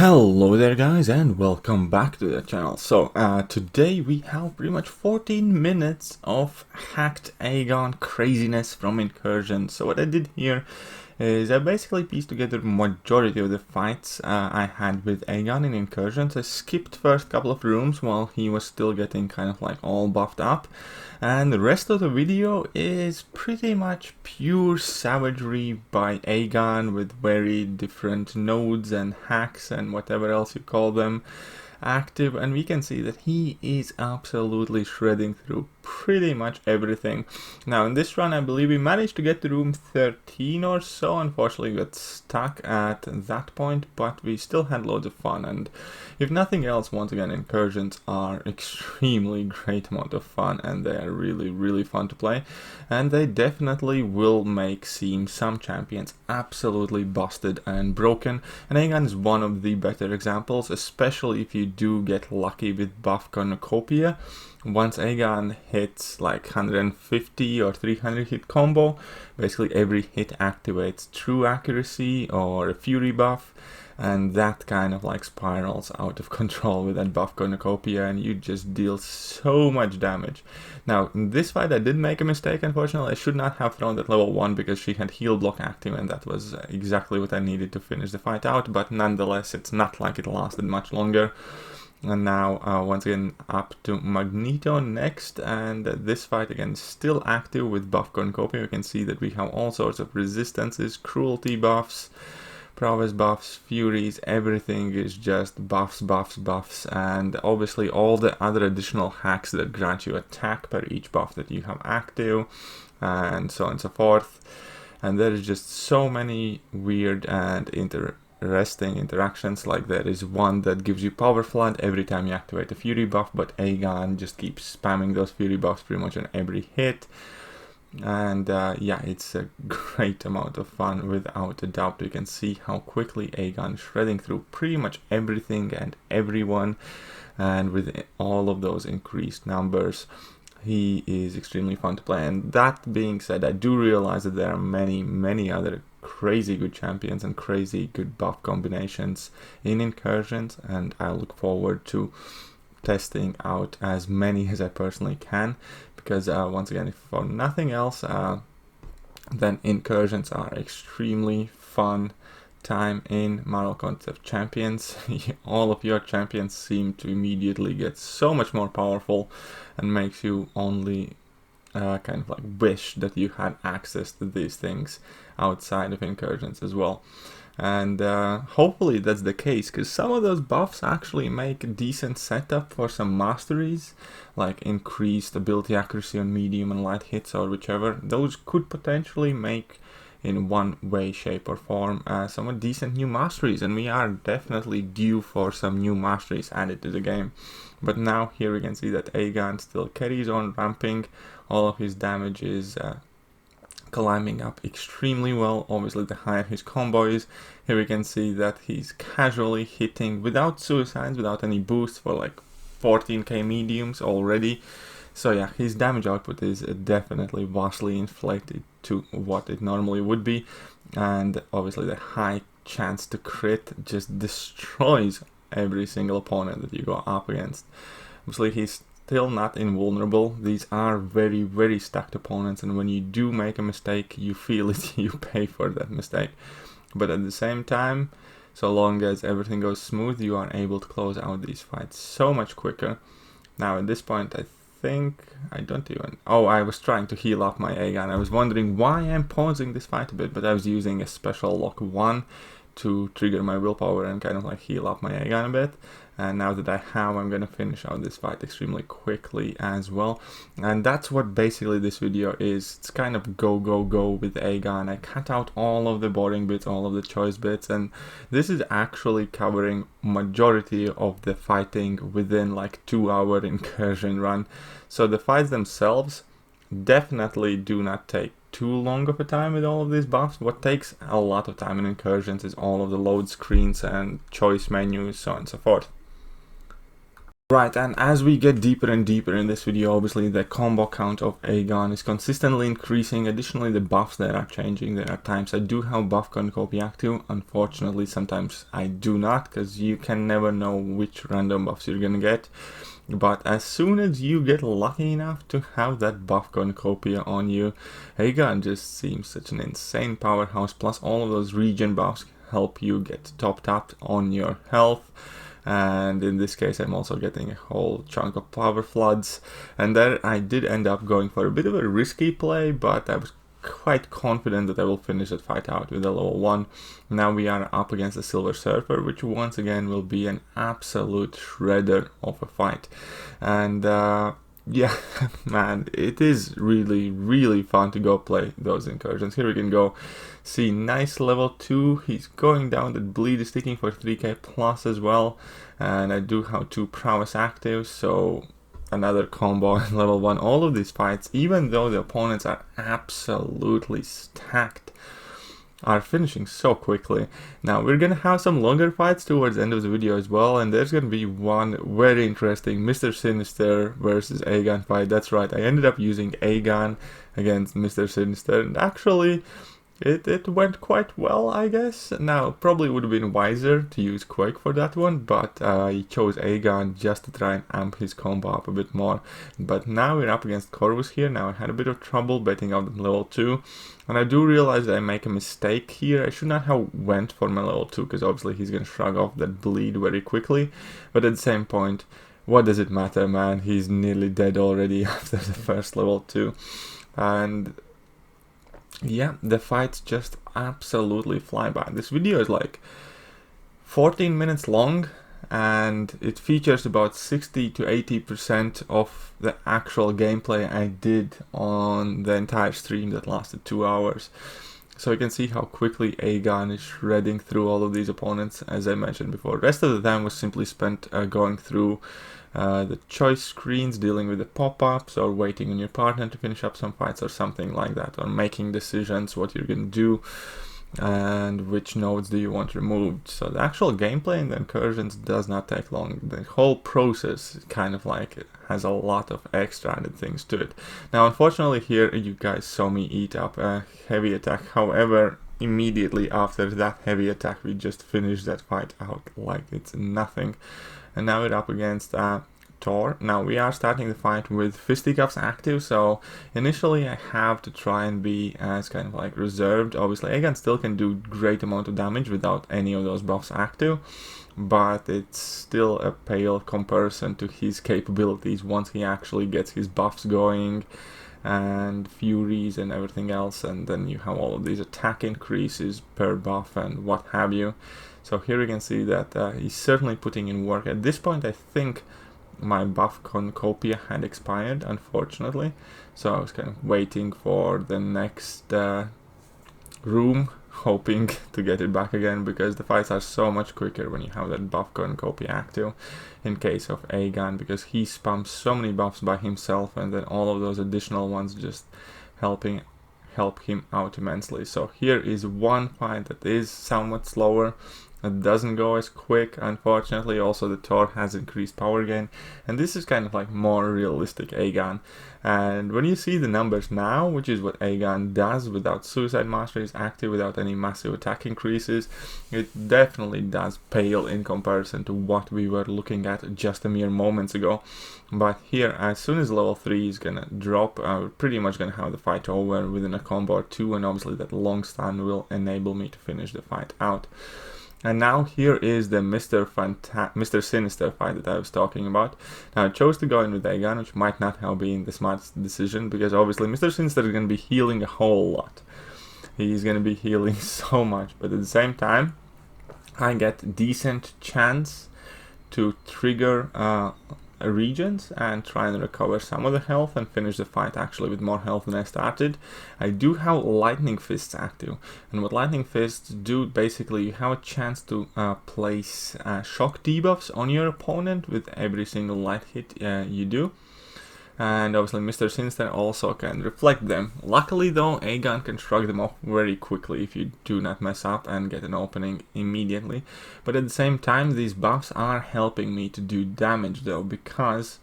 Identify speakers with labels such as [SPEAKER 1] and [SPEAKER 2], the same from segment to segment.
[SPEAKER 1] Hello there guys and welcome back to the channel. So today we have pretty much 14 minutes of hacked Aegon craziness from Incursion. So what I did here is I basically pieced together majority of the fights I had with Aegon in Incursions. I skipped first couple of rooms while he was still getting kind of like all buffed up. And the rest of the video is pretty much pure savagery by Aegon with very different nodes and hacks and whatever else you call them active, and we can see that he is absolutely shredding through pretty much everything. Now in this run I believe we managed to get to room 13 or so. Unfortunately we got stuck at that point, but we still had loads of fun, and if nothing else, once again, Incursions are extremely great amount of fun and they are really fun to play, and they definitely will make some champions absolutely busted and broken, and Aegon is one of the better examples, especially if you do get lucky with buff cornucopia. Once Aegon hits like 150 or 300 hit combo, basically every hit activates true accuracy or a fury buff, and that kind of like spirals out of control with that buff cornucopia, and you just deal so much damage. Now in this fight I did make a mistake, unfortunately. I should not have thrown that level 1 because she had heal block active, and that was exactly what I needed to finish the fight out, but nonetheless it's not like it lasted much longer. And now once again up to Magneto next, and this fight again still active with buff cornucopia. You can see that we have all sorts of resistances, cruelty buffs, prowess buffs, furies, everything is just buffs, and obviously all the other additional hacks that grant you attack per each buff that you have active, and so on and so forth. And there is just so many weird and interesting interactions. Like there is one that gives you power flood every time you activate a fury buff, but Aegon just keeps spamming those fury buffs pretty much on every hit. And yeah, it's a great amount of fun without a doubt. You can see how quickly Aegon is shredding through pretty much everything and everyone, and with all of those increased numbers he is extremely fun to play. And that being said, I do realize that there are many other crazy good champions and crazy good buff combinations in Incursions, and I look forward to testing out as many as I personally can, because once again, if for nothing else, then Incursions are extremely fun time in Marvel Concept Champions. All of your champions seem to immediately get so much more powerful, and makes you only kind of like wish that you had access to these things outside of Incursions as well. And hopefully that's the case, because some of those buffs actually make a decent setup for some masteries, like increased ability accuracy on medium and light hits or whichever. Those could potentially make, in one way, shape or form, somewhat decent new masteries, and we are definitely due for some new masteries added to the game. But now here we can see that Aegon still carries on ramping. All of his damage is climbing up extremely well. Obviously the higher his combo is, here we can see that he's casually hitting without suicides, without any boosts, for like 14k mediums already. So yeah, his damage output is definitely vastly inflated to what it normally would be, and obviously the high chance to crit just destroys every single opponent that you go up against. Obviously he's still not invulnerable. These are very stacked opponents, and when you do make a mistake, you feel it, you pay for that mistake. But at the same time, so long as everything goes smooth, you are able to close out these fights so much quicker. Now at this point I think I don't even... Oh, I was trying to heal up my Aegon. I was wondering why I'm pausing this fight a bit, but I was using a special lock 1 to trigger my willpower and kind of like heal up my Aegon a bit. And now that I have, I'm gonna finish out this fight extremely quickly as well. And that's what basically this video is. It's kind of go with Aegon. I cut out all of the boring bits, all of the choice bits, and this is actually covering majority of the fighting within like 2-hour Incursion run. So the fights themselves definitely do not take too long of a time with all of these buffs. What takes a lot of time in Incursions is all of the load screens and choice menus, so on and so forth. Right, and as we get deeper and deeper in this video, obviously the combo count of Aegon is consistently increasing. Additionally, the buffs that are changing. There are times I do have buff copy active. Unfortunately, sometimes I do not, because you can never know which random buffs you're gonna get. But as soon as you get lucky enough to have that buff cornucopia on you, Aegon just seems such an insane powerhouse. Plus all of those regen buffs help you get topped up on your health. And in this case I'm also getting a whole chunk of power floods, and there I did end up going for a bit of a risky play, but I was quite confident that I will finish that fight out with a level 1. Now we are up against the Silver Surfer, which once again will be an absolute shredder of a fight. And yeah, man, it is really fun to go play those incursions. Here we can go see nice level 2. He's going down. The bleed is ticking for 3k plus as well, and I do have 2 prowess active, so another combo at level 1. All of these fights, even though the opponents are absolutely stacked, are finishing so quickly. Now we're gonna have some longer fights towards the end of the video as well, and there's gonna be one very interesting Mr. Sinister versus Aegon fight. That's right, I ended up using Aegon against Mr. Sinister, and actually it went quite well, I guess. Now, probably would have been wiser to use Quake for that one, but I chose Aegon just to try and amp his combo up a bit more. But now we're up against Corvus here. Now I had a bit of trouble betting out level 2, and I do realize that I make a mistake here. I should not have went for my level 2, because obviously he's gonna shrug off that bleed very quickly, but at the same point, what does it matter, man? He's nearly dead already after the first level 2. And yeah, the fights just absolutely fly by. This video is like 14 minutes long, and it features about 60 to 80% of the actual gameplay I did on the entire stream that lasted 2 hours. So you can see how quickly Aegon is shredding through all of these opponents, as I mentioned before. The rest of the time was simply spent going through the choice screens, dealing with the pop-ups, or waiting on your partner to finish up some fights or something like that, or making decisions what you're going to do and which nodes do you want removed. So the actual gameplay in the incursions does not take long. The whole process kind of like has a lot of extra added things to it. Now unfortunately here you guys saw me eat up a heavy attack. However, immediately after that heavy attack we just finished that fight out like it's nothing. And now we're up against Thor. Now we are starting the fight with fisticuffs active, so initially I have to try and be as kind of like reserved. Obviously Aegon still can do great amount of damage without any of those buffs active, but it's still a pale comparison to his capabilities once he actually gets his buffs going and furies and everything else, and then you have all of these attack increases per buff and what have you. So here you can see that he's certainly putting in work. At this point I think my buff cornucopia had expired, unfortunately, so I was kind of waiting for the next room, hoping to get it back again, because the fights are so much quicker when you have that buff cornucopia active in case of Aegon, because he spams so many buffs by himself, and then all of those additional ones just help him out immensely. So here is one fight that is somewhat slower. It doesn't go as quick, unfortunately. Also the Thor has increased power gain, and this is kind of like more realistic Aegon. And when you see the numbers now, which is what Aegon does without Suicide Mastery is active, without any massive attack increases, it definitely does pale in comparison to what we were looking at just a mere moments ago. But here, as soon as level 3 is gonna drop, we're pretty much gonna have the fight over within a combo or 2, and obviously that long stun will enable me to finish the fight out. And now here is the Mr. Sinister fight that I was talking about. Now I chose to go in with Aegon, which might not have been the smartest decision, because obviously Mr. Sinister is going to be healing a whole lot. He's going to be healing so much, but at the same time I get decent chance to trigger regions and try and recover some of the health and finish the fight actually with more health than I started. I do have Lightning Fists active, and what Lightning Fists do, basically you have a chance to place shock debuffs on your opponent with every single light hit you do. and obviously Mr. Sinister also can reflect them. Luckily though, Aegon can shrug them off very quickly if you do not mess up and get an opening immediately. But at the same time, these buffs are helping me to do damage though, because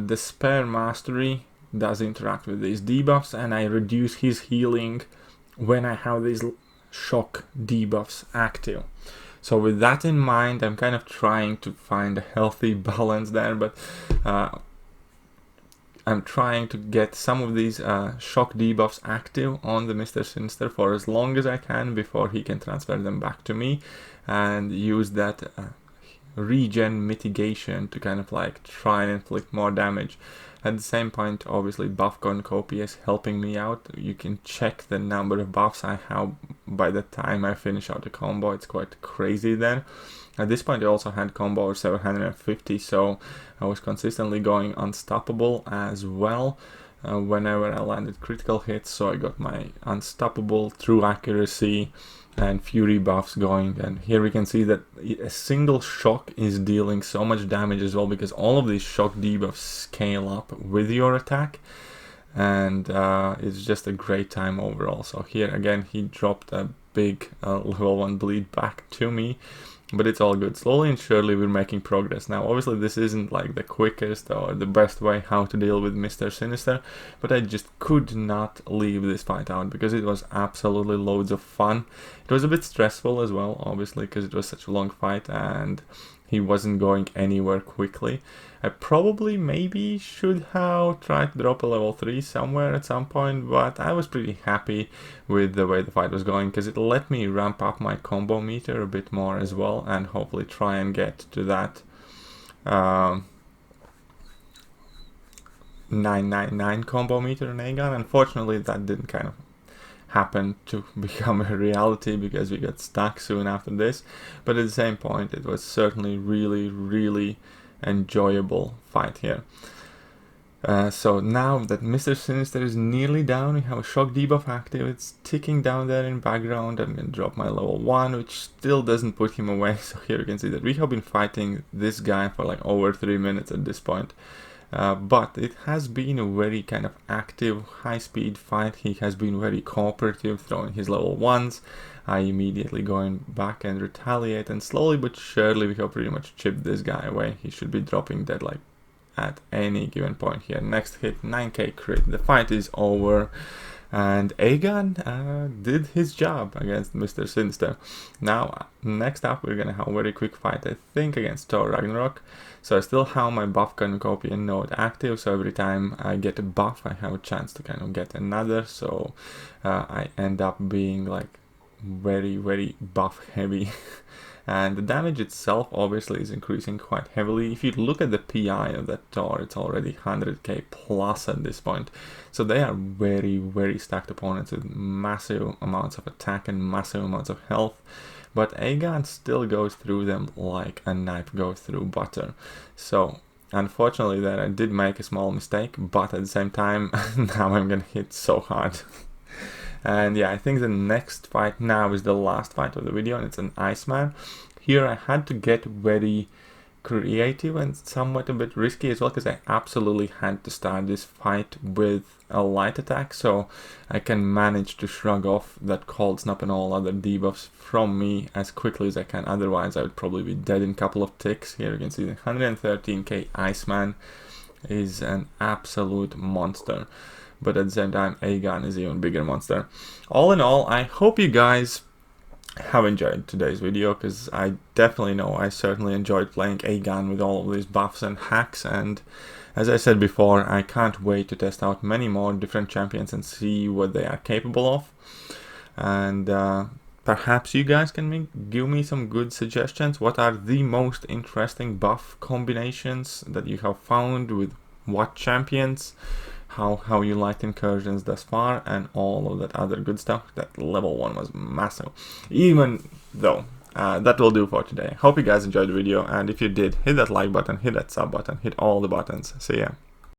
[SPEAKER 1] Despair Mastery does interact with these debuffs, and I reduce his healing when I have these shock debuffs active. So with that in mind, I'm kind of trying to find a healthy balance there, but I'm trying to get some of these shock debuffs active on the Mr. Sinister for as long as I can before he can transfer them back to me, and use that regen mitigation to kind of like try and inflict more damage. At the same point, obviously buff cornucopia is helping me out. You can check the number of buffs I have by the time I finish out the combo. It's quite crazy then. At this point I also had combo of 750, so I was consistently going unstoppable as well whenever I landed critical hits. So I got my unstoppable, true accuracy, and fury buffs going, and here we can see that a single shock is dealing so much damage as well, because all of these shock debuffs scale up with your attack, and it's just a great time overall. So here again he dropped a big level 1 bleed back to me, but it's all good. Slowly and surely we're making progress. Now obviously this isn't like the quickest or the best way how to deal with Mr. Sinister, but I just could not leave this fight out because it was absolutely loads of fun. It was a bit stressful as well, obviously, because it was such a long fight and he wasn't going anywhere quickly. I probably maybe should have tried to drop a level 3 somewhere at some point, but I was pretty happy with the way the fight was going because it let me ramp up my combo meter a bit more as well, and hopefully try and get to that 999 combo meter in Aegon. Unfortunately that didn't kind of happen to become a reality because we got stuck soon after this, but at the same point it was certainly really enjoyable fight here. So now that Mr. Sinister is nearly down, we have a shock debuff active. It's ticking down there in background. I'm gonna drop my level 1, which still doesn't put him away. So here you can see that we have been fighting this guy for like over 3 minutes at this point. But it has been a very kind of active, high-speed fight. He has been very cooperative, throwing his level 1s. I immediately going back and retaliate, and slowly but surely we have pretty much chipped this guy away. He should be dropping dead like at any given point here. Next hit, 9k crit. The fight is over, and Aegon did his job against Mr. Sinister. Now, next up, we're gonna have a very quick fight, I think, against Thor Ragnarok. So I still have my buff cornucopia node active, so every time I get a buff, I have a chance to kind of get another. So I end up being like very buff heavy. And the damage itself obviously is increasing quite heavily. If you look at the PI of that Thor, it's already 100k plus at this point. So they are very stacked opponents with massive amounts of attack and massive amounts of health. But Aegon still goes through them like a knife goes through butter. So unfortunately that I did make a small mistake, but at the same time now I'm gonna hit so hard. And yeah, I think the next fight now is the last fight of the video, and it's an Iceman. Here I had to get very creative and somewhat a bit risky as well, because I absolutely had to start this fight with a light attack, so I can manage to shrug off that cold snap and all other debuffs from me as quickly as I can. Otherwise I would probably be dead in a couple of ticks. Here you can see the 113k Iceman is an absolute monster. But at the same time, Aegon is an even bigger monster. All in all, I hope you guys have enjoyed today's video, because I definitely know I certainly enjoyed playing Aegon with all of these buffs and hacks, and as I said before, I can't wait to test out many more different champions and see what they are capable of. And perhaps you guys can give me some good suggestions. What are the most interesting buff combinations that you have found with what champions? How you liked incursions thus far, and all of that other good stuff. That level 1 was massive. Even though, that will do for today. Hope you guys enjoyed the video, and if you did, hit that like button, hit that sub button, hit all the buttons. See ya.